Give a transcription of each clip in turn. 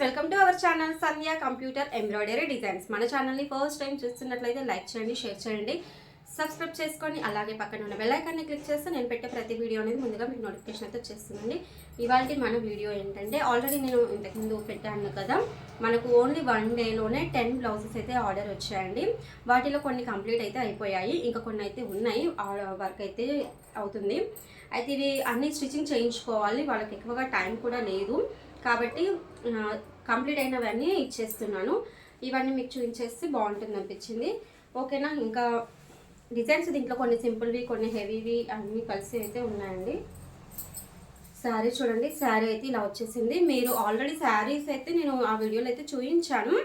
Welcome to our channel Sandhya computer embroidery designs. మన ఛానల్ని first time చూస్తున్నట్లయితే like చేయండి, షేర్ చేయండి, సబ్స్క్రైబ్ చేసుకొని అలాగే పక్కన ఉన్న బెల్ ఐకాన్ని క్లిక్ చేస్తే నేను పెట్టే ప్రతి వీడియో అనేది ముందుగా మీకు నోటిఫికేషన్ అయితే వచ్చేస్తుందండి. ఇవాళ మన వీడియో ఏంటంటే, ఆల్రెడీ నేను ఇంతకుముందు పెట్టాను కదా, మనకు ఓన్లీ 1 డేలోనే 10 బ్లౌజెస్ అయితే ఆర్డర్ వచ్చాయండి. వాటిలో కొన్ని కంప్లీట్ అయితే అయిపోయాయి, ఇంకా కొన్ని అయితే ఉన్నాయి, వర్క్ అయితే అవుతుంది. అయితే ఇవి అన్ని స్టిచ్చింగ్ చేయించుకోవాలి, వాళ్ళకి ఎక్కువగా టైం కూడా లేదు కాబట్టి కంప్లీట్ అయినవన్నీ ఇచ్చేస్తున్నాను. ఇవన్నీ మీకు చూపించేస్తే బాగుంటుంది అనిపించింది. ఓకేనా? ఇంకా డిజైన్స్ దీంట్లో కొన్ని సింపుల్వి, కొన్ని హెవీవి అన్నీ కలిసి అయితే ఉన్నాయండి. శారీ చూడండి, శారీ అయితే ఇలా వచ్చేసింది. మీరు ఆల్రెడీ శారీస్ అయితే నేను ఆ వీడియోలో అయితే చూపించాను,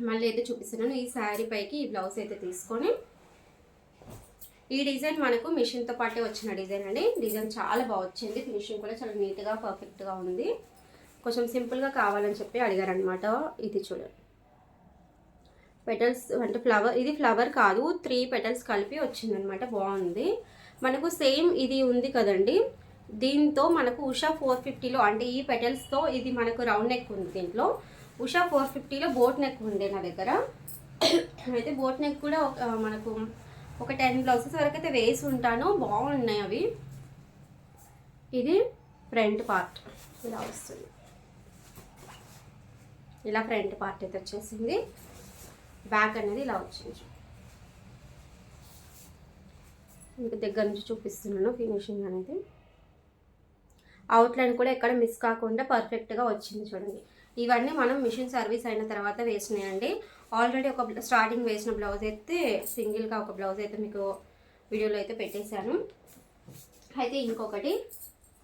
మళ్ళీ అయితే చూపిస్తున్నాను. ఈ శారీ పైకి ఈ బ్లౌజ్ అయితే తీసుకొని, ఈ డిజైన్ మనకు మిషన్తో పాటే వచ్చిన డిజైన్ అండి. డిజైన్ చాలా బాగా వచ్చింది, ఫినిషింగ్ కూడా చాలా నీట్గా పర్ఫెక్ట్గా ఉంది. కొంచెం సింపుల్గా కావాలని చెప్పి అడిగారనమాట. ఇది చూడండి, పెటల్స్ అంటే ఫ్లవర్, ఇది ఫ్లవర్ కాదు, 3 పెటల్స్ కలిపి వచ్చిందనమాట. బాగుంది. మనకు సేమ్ ఇది ఉంది కదండి, దీంతో మనకు ఉషా 450లో అంటే ఈ పెటల్స్తో ఇది మనకు రౌండ్ నెక్ ఉంది. దీంట్లో ఉషా 450లో బోట్ నెక్ ఉంది నా దగ్గర. అయితే బోట్ నెక్ కూడా మనకు ఒక 10 బ్లౌజెస్ వరకు అయితే వేసి ఉంటాను, బాగున్నాయి అవి. ఇది ఫ్రంట్ పార్ట్ ఇలా వస్తుంది, ఇలా ఫ్రంట్ పార్ట్ అయితే వచ్చేసింది. బ్యాక్ అనేది ఇలా వచ్చింది. ఇంకా దగ్గర నుంచి చూపిస్తున్నాను ఫినిషింగ్ అనేది. అవుట్లైన్ కూడా ఎక్కడ మిస్ కాకుండా పర్ఫెక్ట్గా వచ్చింది చూడండి. ఇవన్నీ మనం మిషన్ సర్వీస్ అయిన తర్వాత వేసినాయండి. ఆల్రెడీ ఒక స్టార్టింగ్ వేసిన బ్లౌజ్ అయితే సింగిల్గా ఒక బ్లౌజ్ అయితే మీకు వీడియోలో అయితే పెట్టేశాను. అయితే ఇంకొకటి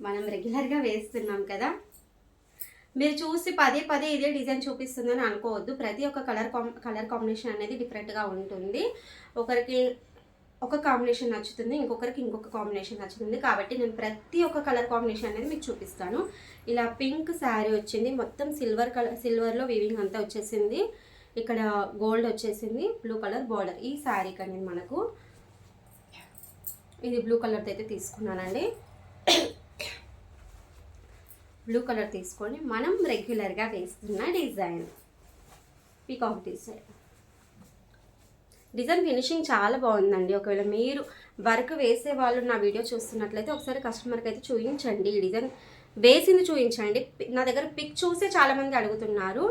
మనం రెగ్యులర్గా వేస్తున్నాం కదా, మీరు చూసి పదే పదే ఇదే డిజైన్ చూపిస్తుందని అనుకోవద్దు. ప్రతి ఒక్క కలర్ కాంబినేషన్ అనేది డిఫరెంట్గా ఉంటుంది. ఒకరికి ఒక కాంబినేషన్ నచ్చుతుంది, ఇంకొకరికి ఇంకొక కాంబినేషన్ నచ్చుతుంది. కాబట్టి నేను ప్రతి ఒక్క కలర్ కాంబినేషన్ అనేది మీకు చూపిస్తాను. ఇలా పింక్ శారీ వచ్చింది, మొత్తం సిల్వర్లో వీవింగ్ అంతా వచ్చేసింది. ఇక్కడ గోల్డ్ వచ్చేసింది, బ్లూ కలర్ బార్డర్. ఈ శారీకి అనేది మనకు ఇది బ్లూ కలర్తో అయితే తీసుకున్నానండి. బ్లూ కలర్ తీసుకొని మనం రెగ్యులర్గా వేస్తున్న డిజైన్ పీకాక్ డిజైన్ ఫినిషింగ్ చాలా బాగుందండి. ఒకవేళ మీరు వర్క్ వేసే వాళ్ళు నా వీడియో చూస్తున్నట్లయితే ఒకసారి కస్టమర్కి అయితే చూపించండి, ఈ డిజైన్ వేసింది చూపించండి. నా దగ్గర పిక్ చూసే చాలామంది అడుగుతున్నారు,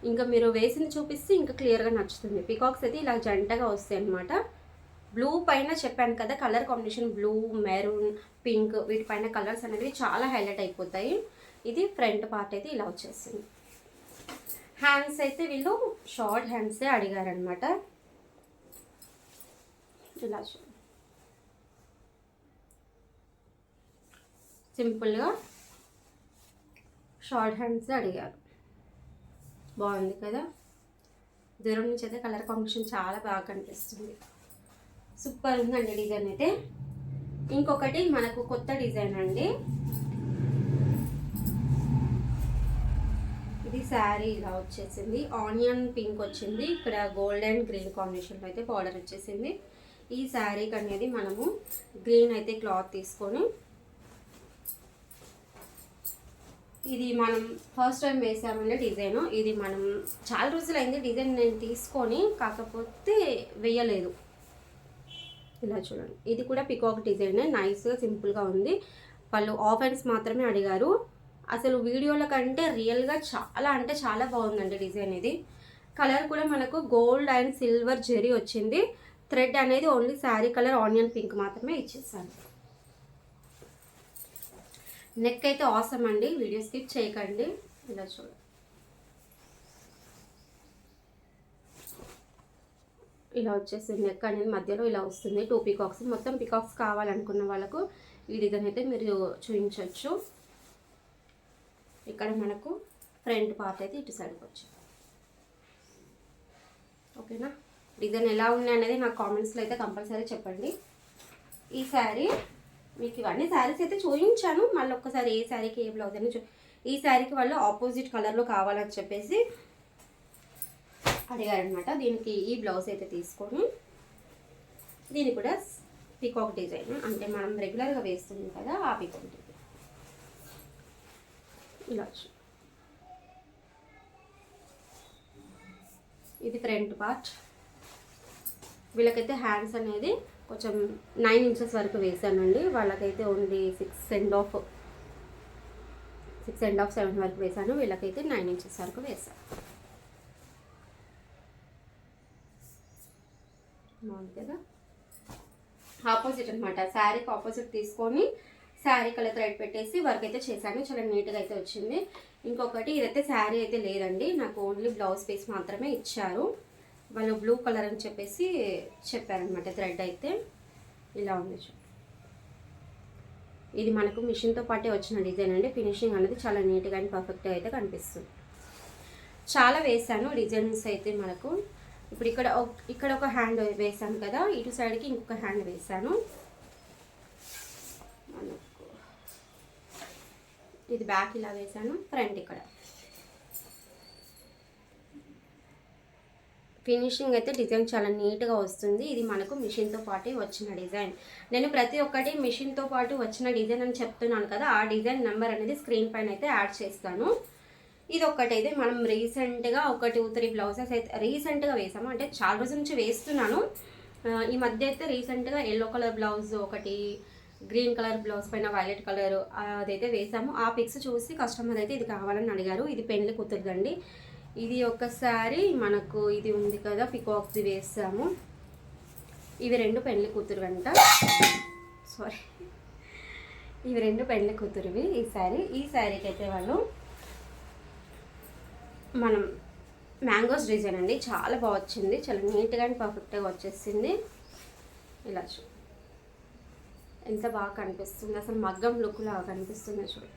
ఇంకా మీరు వేసింది చూపిస్తే ఇంకా క్లియర్గా నచ్చుతుంది. పీకాక్స్ అయితే ఇలా జంటగా వస్తాయి అన్నమాట. బ్లూ పైన చెప్పాను కదా, colour combination blue, maroon, pink, వీటిపైన కలర్స్ అనేవి చాలా హైలైట్ అయిపోతాయి. ఇది ఫ్రంట్ పార్ట్ అయితే ఇలా వచ్చేసింది. హ్యాండ్స్ అయితే వీళ్ళు షార్ట్ హ్యాండ్సే అడిగారనమాట. ఇలా సింపుల్గా షార్ట్ హ్యాండ్సే అడిగారు. బాగుంది కదా, దూరం నుంచి అయితే కలర్ కాంబినేషన్ చాలా బాగా కనిపిస్తుంది. సూపర్ ఉందండి డిజైన్ అయితే. ఇంకొకటి మనకు కొత్త డిజైన్ అండి. ఇది శారీ ఇలా వచ్చేసింది, ఆనియన్ పింక్ వచ్చింది, ఇక్కడ గోల్డ్ అండ్ గ్రీన్ కాంబినేషన్లో అయితే బార్డర్ వచ్చేసింది. ఈ శారీకి అనేది మనము గ్రీన్ అయితే క్లాత్ తీసుకొని, ఇది మనం ఫస్ట్ టైం వేసామంటే డిజైన్, ఇది మనం చాలా రోజులు అయింది డిజైన్ నేను తీసుకొని, కాకపోతే వేయలేదు. ఇలా చూడండి, ఇది కూడా పికాక్ డిజైన్, నైస్గా సింపుల్గా ఉంది. వాళ్ళు ఆఫ్ హ్యాండ్స్ మాత్రమే అడిగారు. అసలు వీడియోల కంటే రియల్గా చాలా అంటే చాలా బాగుందండి డిజైన్. ఇది కలర్ కూడా మనకు గోల్డ్ అండ్ సిల్వర్ జెరీ వచ్చింది. థ్రెడ్ అనేది only sari colour onion pink మాత్రమే ఇచ్చేసాను. నెక్ అయితే ఆసమ్ అండి, వీడియో స్కిప్ చేయకండి. ఇలా చూడండి, ఇలా వచ్చేసింది. నెక్ అనేది మధ్యలో ఇలా వస్తుంది, 2 పీకాక్స్. మొత్తం పీకాక్స్ కావాలనుకున్న వాళ్ళకు ఈ డిజైన్ అయితే మీరు చూపించవచ్చు. ఇక్కడ మనకు ఫ్రంట్ పార్ట్ అయితే ఇటు సైడ్కి వచ్చింది. ఓకేనా? డిజైన్ ఎలా ఉంది అనేది నాకు కామెంట్స్లో అయితే కంపల్సరీ చెప్పండి. ఈ శారీ మీకు ఇవన్నీ శారీస్ అయితే చూపించాను, మళ్ళీ ఒక్కసారి ఏ శారీకి ఏ బ్లౌజ్ అని ఈ శారీకి వాళ్ళు ఆపోజిట్ కలర్లో కావాలని చెప్పేసి అడిగారనమాట. దీనికి ఈ బ్లౌజ్ అయితే తీసుకొని, దీని కూడా పీకాక్ డిజైన్ అంటే మనం రెగ్యులర్గా వేస్తున్నాం కదా, ఆ పీకాక్ డిజైన్ ఇలా ఇది ఫ్రంట్ పార్ట్. వీళ్ళకైతే హ్యాండ్స్ అనేది కొంచెం 9 ఇంచెస్ వరకు వేసానండి. వాళ్ళకైతే ఓన్లీ 6.5 7 వరకు వేసాను. వీళ్ళకైతే 9 ఇంచెస్ వరకు వేసాను. బాగుంది కదా. ఆపోజిట్ అనమాట, శారీకి ఆపోజిట్ తీసుకొని శారీ కలర్ థ్రెడ్ పెట్టేసి వర్క్ అయితే చేశాను. చాలా నీట్గా అయితే వచ్చింది. ఇంకొకటి, ఇదైతే శారీ అయితే లేదండి, నాకు ఓన్లీ బ్లౌజ్ పీస్ మాత్రమే ఇచ్చారు. వాళ్ళు బ్లూ కలర్ అని చెప్పేసి చెప్పారనమాట. థ్రెడ్ అయితే ఇలా ఉంది. ఇది మనకు మిషన్తో పాటే వచ్చిన డిజైన్ అండి. ఫినిషింగ్ అనేది చాలా నీట్గా అండ్ పర్ఫెక్ట్గా అయితే కనిపిస్తుంది. చాలా వేసాను డిజైన్స్ అయితే మనకు. ఇప్పుడు ఇక్కడ ఒక హ్యాండ్ వేసాను కదా, ఇటు సైడ్కి ఇంకొక హ్యాండ్ వేసాను. ఇది బ్యాక్ ఇలా వేసాను, ఫ్రంట్ ఇక్కడ. ఫినిషింగ్ అయితే డిజైన్ చాలా నీట్గా వస్తుంది. ఇది మనకు మిషన్తో పాటు వచ్చిన డిజైన్. నేను ప్రతి ఒక్కటి మిషన్తో పాటు వచ్చిన డిజైన్ అని చెప్తున్నాను కదా, ఆ డిజైన్ నెంబర్ అనేది స్క్రీన్ పైన అయితే యాడ్ చేస్తాను. ఇది ఒక్కటైతే మనం రీసెంట్గా ఒక 2-3 బ్లౌజెస్ అయితే రీసెంట్గా వేసాము. అంటే చాలా రోజుల నుంచి వేస్తున్నాను. ఈ మధ్య అయితే రీసెంట్గా ఎల్లో కలర్ బ్లౌజ్ ఒకటి, గ్రీన్ కలర్ బ్లౌజ్ పైన వైలెట్ కలర్ అదైతే వేసాము. ఆ పిక్స్ చూసి కస్టమర్ అయితే ఇది కావాలని అడిగారు. ఇది పెళ్లి కూతురుదండి. ఇది ఒకసారి మనకు ఇది ఉంది కదా, పికాక్ది వేసాము. ఇవి 2 పెళ్లి కూతురు అంట. సారీ, ఇవి 2 పెళ్లి కూతురువి. ఈ శారీకి అయితే వాళ్ళు మనం మ్యాంగోస్ డిజైన్ అండి, చాలా బాగా వచ్చింది. చాలా నీట్గా అండ్ పర్ఫెక్ట్గా వచ్చేసింది. ఇలా ఎంత బాగా కనిపిస్తుంది, అసలు మగ్గం లుక్ లాగా కనిపిస్తుంది. చూడు,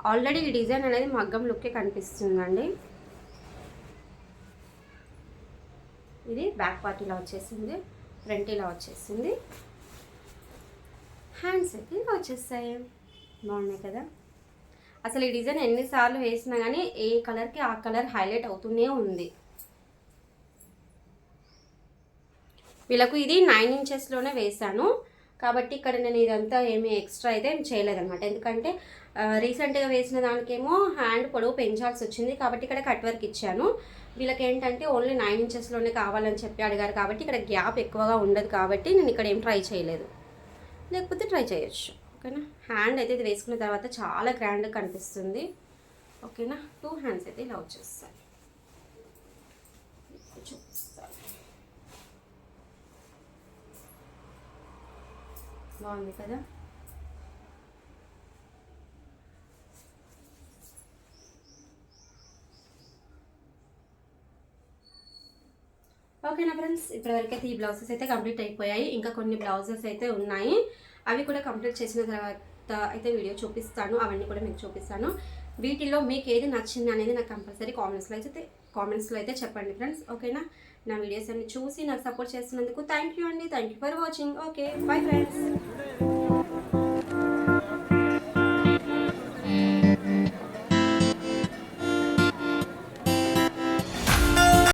ఆల్రెడీ ఈ డిజైన్ అనేది మగ్గం లుక్కే కనిపిస్తుందండి. ఇది బ్యాక్ పార్ట్ ఇలా వచ్చేసింది, ఫ్రంట్ ఇలా వచ్చేసింది, హ్యాండ్స్ అయితే ఇలా వచ్చేస్తాయి. బాగున్నాయి కదా. అసలు ఈ డిజైన్ ఎన్నిసార్లు వేసినా కానీ ఏ కలర్కి ఆ కలర్ హైలైట్ అవుతూనే ఉంది. వీళ్ళకు ఇది 9 ఇంచెస్లోనే వేసాను కాబట్టి ఇక్కడ నేను ఇదంతా ఏమీ ఎక్స్ట్రా అయితే చేయలేదన్నమాట. ఎందుకంటే రీసెంట్గా వేసిన దానికేమో హ్యాండ్ పొడవు పెంచాల్సి వచ్చింది కాబట్టి ఇక్కడ కట్ వర్క్ ఇచ్చాను. వీళ్ళకి ఏంటంటే ఓన్లీ 9 ఇంచెస్లోనే కావాలని చెప్పి అడిగారు కాబట్టి ఇక్కడ గ్యాప్ ఎక్కువగా ఉండదు కాబట్టి నేను ఇక్కడ ఏం ట్రై చేయలేదు. లేకపోతే ట్రై చేయొచ్చు. ఓకేనా. హ్యాండ్ అయితే ఇది వేసుకున్న తర్వాత చాలా గ్రాండ్గా కనిపిస్తుంది. ఓకేనా. 2 హ్యాండ్స్ అయితే ఇలా వచ్చేస్తాయి. చూపిస్తాను. బాగుంది కదా. ఓకేనా ఫ్రెండ్స్, ఇప్పటివరకు అయితే ఈ బ్లౌజెస్ అయితే కంప్లీట్ అయిపోయాయి. ఇంకా కొన్ని బ్లౌజెస్ అయితే ఉన్నాయి, అవి కూడా కంప్లీట్ చేసిన తర్వాత అయితే వీడియో చూపిస్తాను. అవన్నీ కూడా మీకు చూపిస్తాను. వీటిలో మీకు ఏది నచ్చింది అనేది నాకు కంపల్సరీ కామెంట్స్లో అయితే చెప్పండి ఫ్రెండ్స్. ఓకేనా. నా వీడియోస్ అన్ని చూసి నాకు సపోర్ట్ చేస్తున్నందుకు థ్యాంక్ యూ అండి. Thank you for watching. Okay, bye friends.